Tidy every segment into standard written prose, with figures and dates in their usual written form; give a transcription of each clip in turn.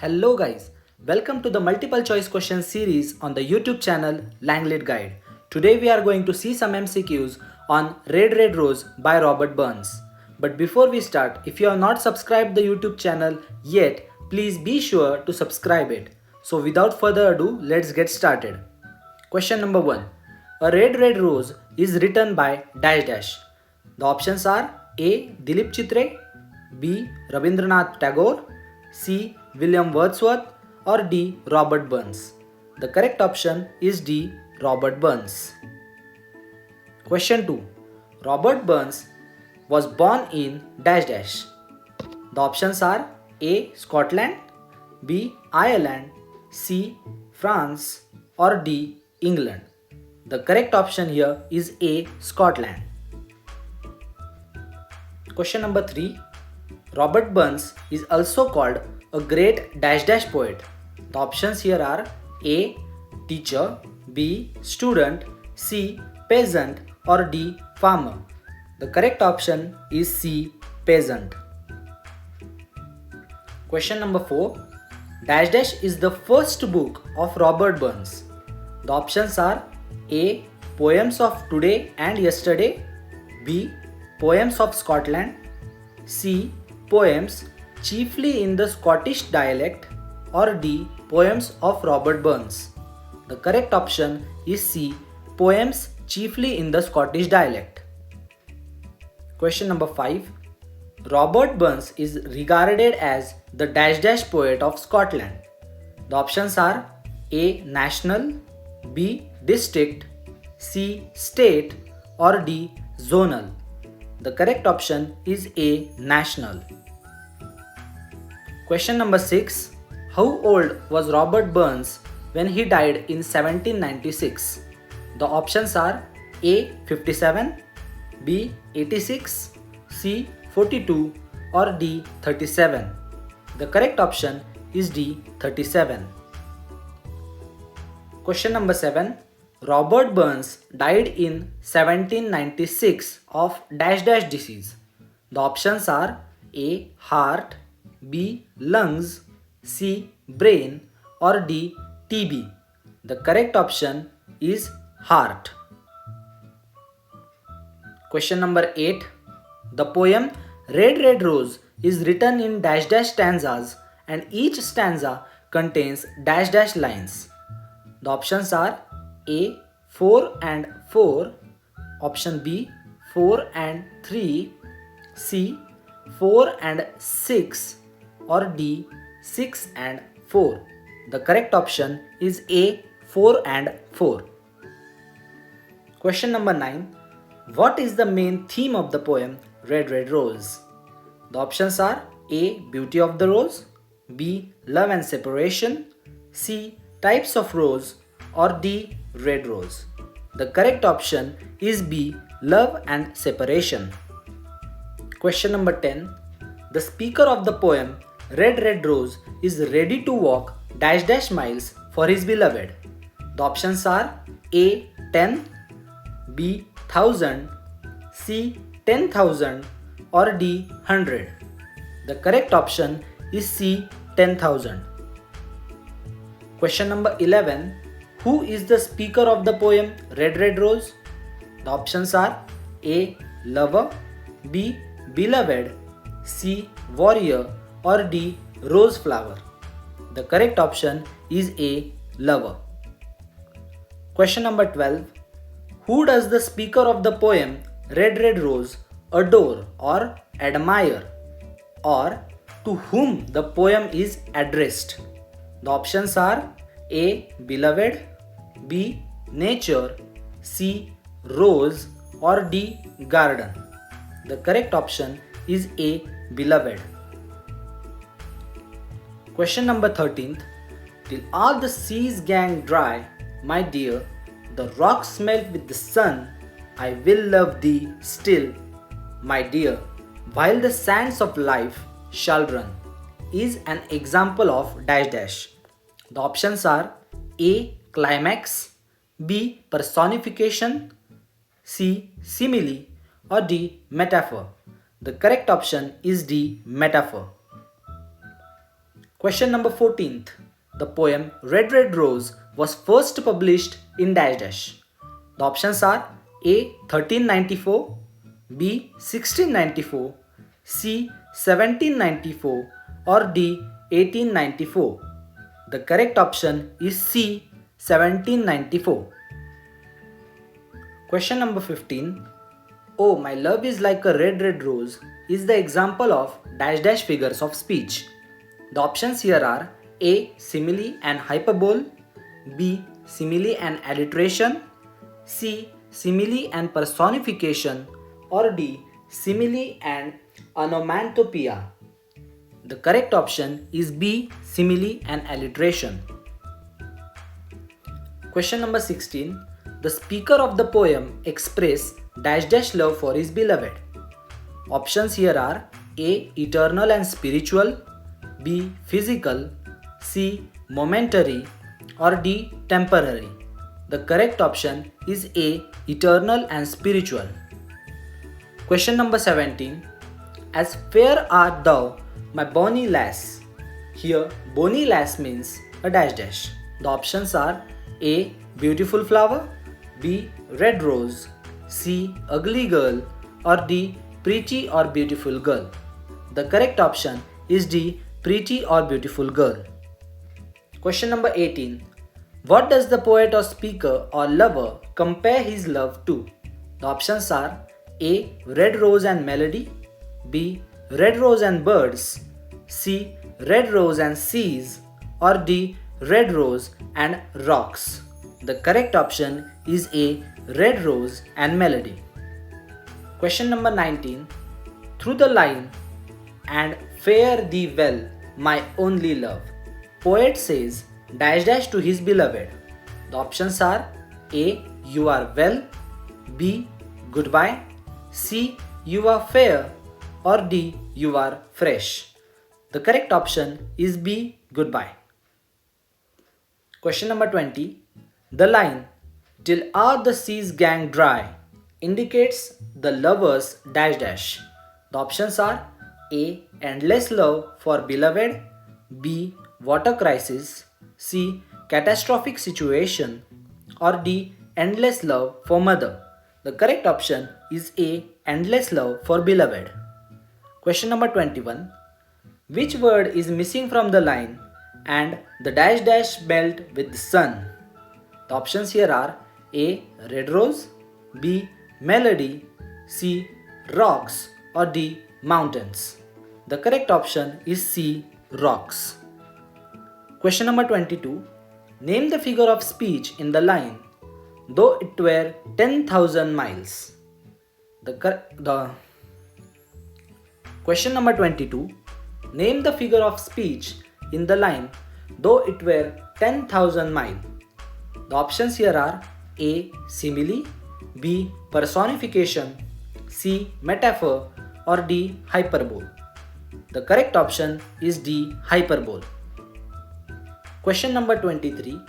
Hello guys, welcome to the multiple choice question series on the YouTube channel Langlet Guide. Today we are going to see some MCQs on Red Red Rose by Robert Burns. But before we start, if you have not subscribed the YouTube channel yet, please be sure to subscribe it. So without further ado, let's get started. Question number 1. A red red rose is written by dash dash. The options are A. Dilip Chitre, B. Rabindranath Tagore, C. William Wordsworth, or D. Robert Burns. The correct option is D. Robert Burns. Question 2. Robert Burns was born in dash dash. The options are A. Scotland, B. Ireland, C. France, or D. England. The correct option here is A. Scotland. Question number 3. Robert Burns is also called a great dash dash poet. The options here are A. Teacher, B. Student, C. Peasant, or D. Farmer. The correct option is C. Peasant. Question number 4. Dash dash is the first book of Robert Burns. The options are A. Poems of Today and Yesterday, B. Poems of Scotland, C. Poems chiefly in the Scottish dialect, or D. Poems of Robert Burns. The correct option is C. Poems chiefly in the Scottish dialect. Question number 5. Robert Burns is regarded as the dash dash poet of Scotland. The options are A. National, B. District, C. State, or D. Zonal. The correct option is A. National. Question number 6. How old was Robert Burns when he died in 1796? The options are A. 57, B. 86, C. 42, or D. 37. The correct option is D. 37. Question number 7. Robert Burns died in 1796 of dash dash disease. The options are A. Heart, B. Lungs, C. Brain, or D. TB. The correct option is heart. Question number 8. The poem Red Red Rose is written in dash dash stanzas and each stanza contains dash dash lines. The options are A. 4 and 4, option B. 4 and 3, C. 4 and 6, or D. 6 and 4. The correct option is A. 4 and 4. Question number 9. What is the main theme of the poem Red Red Rose? The options are A. Beauty of the rose, B. Love and separation, C. Types of rose, or D. Red rose. The correct option is B. Love and separation. Question number 10. The speaker of the poem Red Red Rose is ready to walk dash dash miles for his beloved. The options are A. 10, B. 1000, C. 10,000, or D. 100. The correct option is C. 10,000. Question number 11. Who is the speaker of the poem Red Red Rose? The options are A. Lover, B. Beloved, C. Warrior, or D. Rose flower. The correct option is A. Lover. Question number 12. Who does the speaker of the poem Red Red Rose adore or admire, or to whom the poem is addressed? The options are A. Beloved, B. Nature, C. Rose, or D. Garden. The correct option is A. Beloved. Question number 13. Till all the seas gang dry, my dear, the rocks melt with the sun, I will love thee still, my dear, while the sands of life shall run, is an example of dash dash. The options are A. Climax, B. Personification, C. Simile, or D. Metaphor. The correct option is D. Metaphor. Question number 14th. The poem Red Red Rose was first published in dash dash. The options are A. 1394, B. 1694, C. 1794 or D. 1894. The correct option is C. 1794. Question number 15. Oh, my love is like a red red rose is the example of dash dash figures of speech. The options here are A. Simile and hyperbole, B. Simile and alliteration, C. Simile and personification or D. Simile and onomatopoeia. The correct option is B. Simile and alliteration. Question number 16. The speaker of the poem express dash dash love for his beloved. Options here are A. Eternal and spiritual, B. Physical, C. Momentary or D. Temporary. The correct option is A. Eternal and spiritual. Question number 17. As fair art thou, my bonny lass. Here, bonny lass means a dash dash. The options are A. Beautiful flower, B. Red rose, C. Ugly girl or D. Pretty or beautiful girl. The correct option is D. Pretty or beautiful girl. Question number 18. What does the poet or speaker or lover compare his love to? The options are A. Red rose and melody, B. Red rose and birds, C. Red rose and seas or D. Red rose and rocks. The correct option is A. Red rose and melody. Question number 19. Through the line and fare thee well, my only love, poet says dash dash to his beloved. The options are A. You are well, B. Goodbye, C. You are fair or D. You are fresh. The correct option is B. Goodbye. Question number 20. The line till are the seas gang dry indicates the lovers dash dash. The options are A. Endless love for beloved, B. Water crisis, C. Catastrophic situation or D. Endless love for mother. The correct option is A. Endless love for beloved. Question number 21. Which word is missing from the line and the dash dash melt with the sun? The options here are A. Red rose, B. Melody, C. Rocks or D. Mountains. The correct option is C. Rocks. Question number 22. Name the figure of speech in the line though it were 10,000 miles. Question number 22. Name the figure of speech in the line though it were 10,000 miles. The options here are A. Simile, B. Personification, C. Metaphor or D. Hyperbole. The correct option is D. Hyperbole. Question number 23.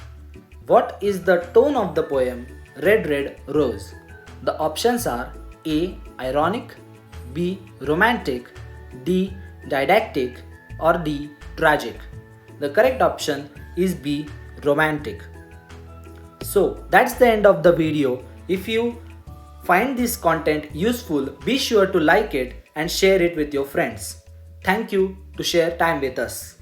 What is the tone of the poem Red Red Rose? The options are A. Ironic, B. Romantic, D. Didactic or D. Tragic. The correct option is B. Romantic. So that's the end of the video. If you find this content useful, be sure to like it and share it with your friends. Thank you to share time with us.